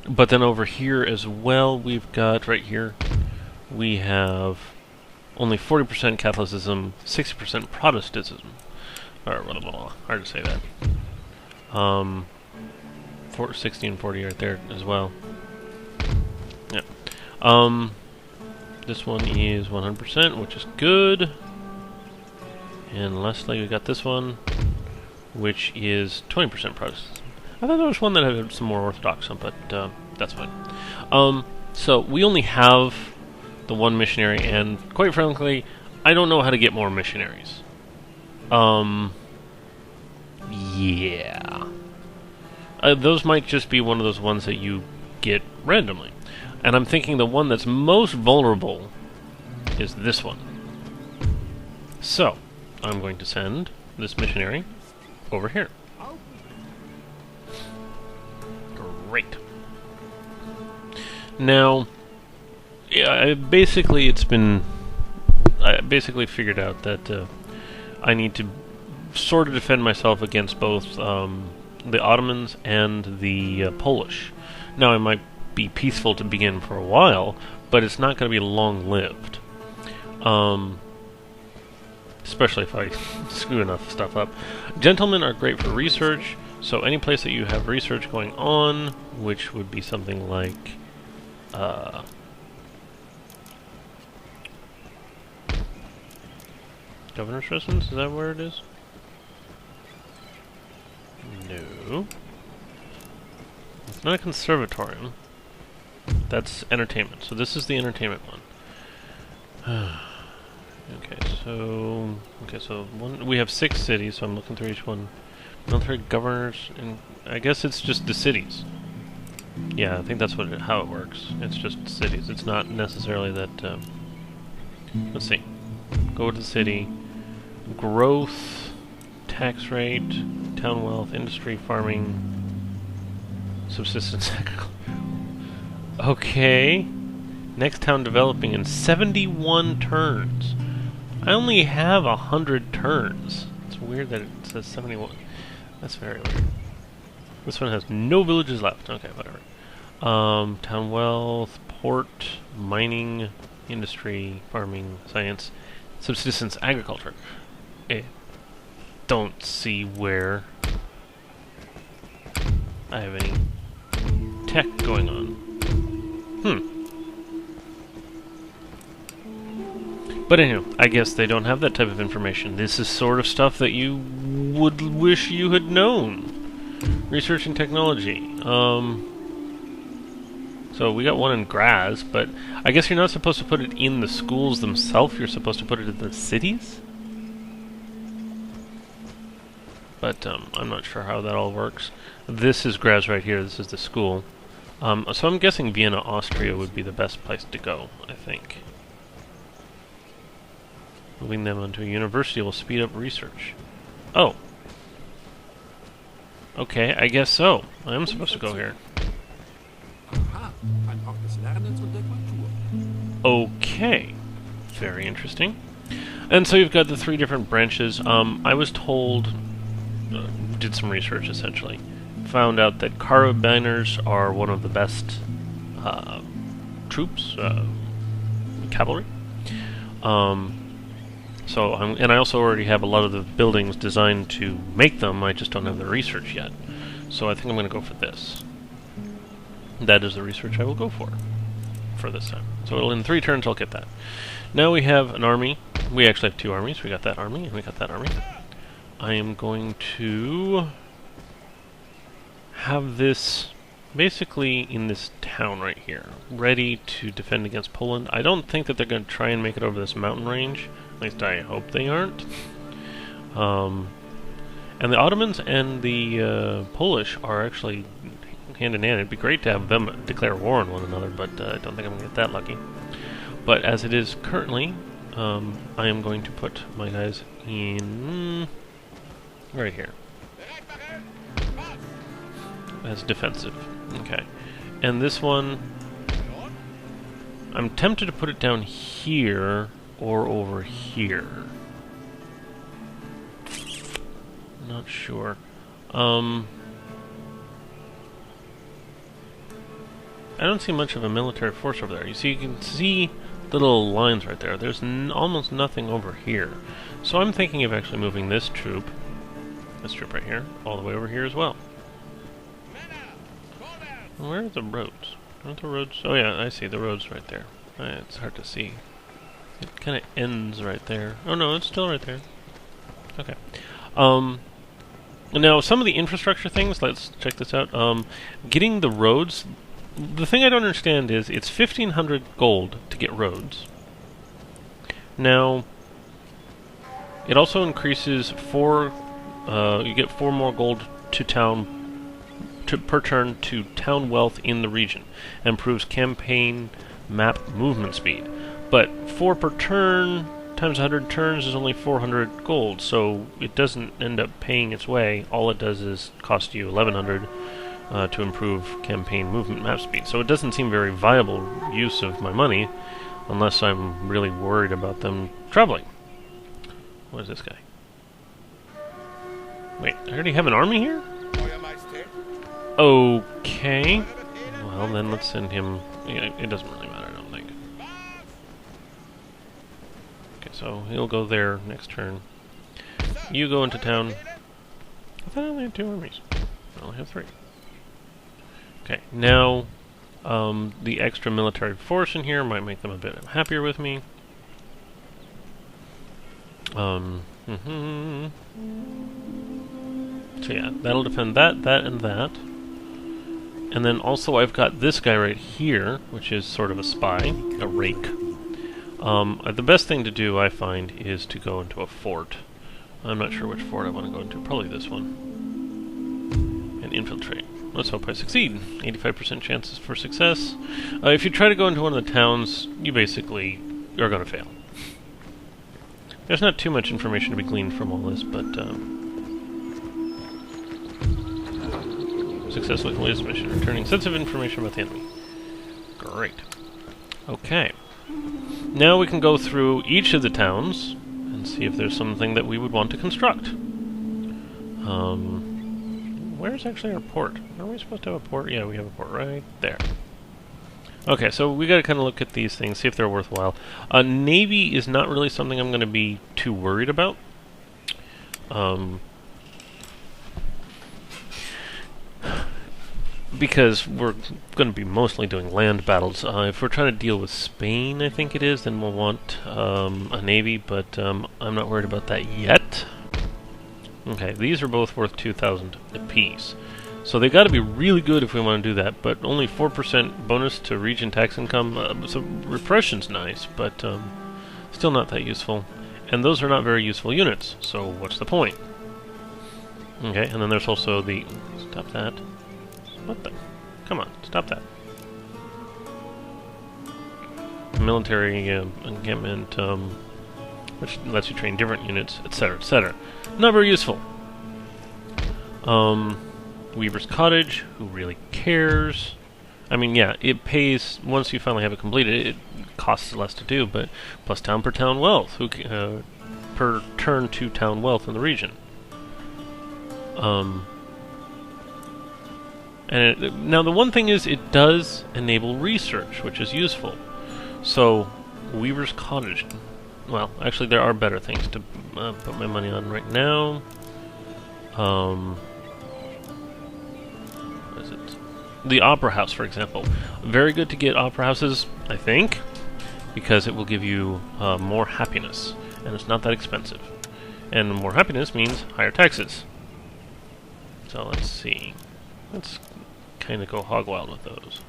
But then over here as well, we've got right here, we have only 40% Catholicism, 60% Protestantism. Or blah, blah, blah. Hard to say that. 60 and 40 right there as well. Yeah. This one is 100%, which is good. And lastly, we got this one, which is 20% Protestant. I thought there was one that had some more Orthodox, but that's fine. So we only have the one missionary, and quite frankly, I don't know how to get more missionaries. Yeah. Those might just be one of those ones that you get randomly. And I'm thinking the one that's most vulnerable is this one. So, I'm going to send this missionary over here. Great. Now, yeah, I basically figured out that I need to sort of defend myself against both the Ottomans and the Polish. Now, I might be peaceful to begin for a while, but it's not going to be long-lived. Especially if I screw enough stuff up. Gentlemen are great for research, so any place that you have research going on, which would be something like Governor's Residence, is that where it is? No. It's not a conservatorium. That's entertainment. So this is the entertainment one. Okay, so we have 6 cities, so I'm looking through each one. Military governors, and I guess it's just the cities. Yeah, I think that's how it works. It's just cities. It's not necessarily that. Let's see. Go to the city. Growth, tax rate, town wealth, industry, farming, subsistence. Okay. Next town developing in 71 turns. I only have 100 turns. It's weird that it says 71. That's very weird. This one has no villages left. Okay, whatever. Town wealth, port, mining, industry, farming, science, subsistence, agriculture. I don't see where I have any tech going on. But anyway, I guess they don't have that type of information. This is sort of stuff that you would wish you had known. Research and technology. So we got one in Graz, but I guess you're not supposed to put it in the schools themselves. You're supposed to put it in the cities? But I'm not sure how that all works. This is Graz right here. This is the school. So I'm guessing Vienna, Austria would be the best place to go, I think. Moving them onto a university will speed up research. Oh. Okay, I guess so. I am supposed to go here. Okay. Very interesting. And so you've got the 3 different branches. I was told... did some research, essentially. Found out that carabiners are one of the best troops, cavalry. And I also already have a lot of the buildings designed to make them, I just don't have the research yet. So I think I'm going to go for this. That is the research I will go for this time. So in 3 turns I'll get that. Now we have an army. We actually have 2 armies. We got that army, and we got that army. I am going to have this basically in this town right here, ready to defend against Poland. I don't think that they're going to try and make it over this mountain range. At least I hope they aren't. And the Ottomans and the Polish are actually hand in hand. It'd be great to have them declare war on one another, but I don't think I'm going to get that lucky. But as it is currently, I am going to put my guys in right here as defensive. Okay. And this one, I'm tempted to put it down here or over here. Not sure. I don't see much of a military force over there. You see, you can see the little lines right there. There's almost nothing over here. So I'm thinking of actually moving this troop right here, all the way over here as well. Where are the roads? Aren't the roads? Oh yeah, I see the roads right there. It's hard to see. It kind of ends right there. Oh no, it's still right there. Okay. Now, some of the infrastructure things, let's check this out. Getting the roads, the thing I don't understand is it's 1,500 gold to get roads. Now, it also increases you get 4 more gold per turn to town wealth in the region, and improves campaign map movement speed. But 4 per turn times 100 turns is only 400 gold, so it doesn't end up paying its way. All it does is cost you 1,100 to improve campaign movement map speed. So it doesn't seem very viable use of my money, unless I'm really worried about them traveling. What is this guy? Wait, I already have an army here? Okay. Well, then let's send him... Yeah, it doesn't really matter, I don't think. Okay, so he'll go there next turn. You go into town. I thought I only had 2 armies. I only have 3. Okay, now the extra military force in here might make them a bit happier with me. So yeah, that'll defend that, and that. And then also I've got this guy right here, which is sort of a spy, a rake. The best thing to do, I find, is to go into a fort. I'm not sure which fort I want to go into, probably this one. And infiltrate. Let's hope I succeed. 85% chances for success. If you try to go into one of the towns, you basically are going to fail. There's not too much information to be gleaned from all this, but successfully completed this mission, returning sensitive information about the enemy. Great. Okay. Now we can go through each of the towns and see if there's something that we would want to construct. Where's actually our port? Are we supposed to have a port? Yeah, we have a port right there. Okay, so we gotta kind of look at these things, see if they're worthwhile. Navy is not really something I'm going to be too worried about. Because we're going to be mostly doing land battles. If we're trying to deal with Spain, I think it is, then we'll want a navy, but I'm not worried about that yet. Okay, these are both worth 2,000 apiece. So they've got to be really good if we want to do that, but only 4% bonus to region tax income. So repression's nice, but still not that useful. And those are not very useful units, so what's the point? Okay, and then there's also the... Stop that. What the? Come on, stop that. Military encampment, which lets you train different units, etc., etc. Not very useful. Weaver's Cottage, who really cares? I mean, yeah, it pays, once you finally have it completed, it costs less to do, but plus town per town wealth, per turn to town wealth in the region. Now the one thing is, it does enable research, which is useful. So, Weaver's Cottage. Well, actually there are better things to put my money on right now. What is it? The Opera House, for example. Very good to get opera houses, I think, because it will give you more happiness, and it's not that expensive. And more happiness means higher taxes. So let's see. Let's kind of go hog wild with those.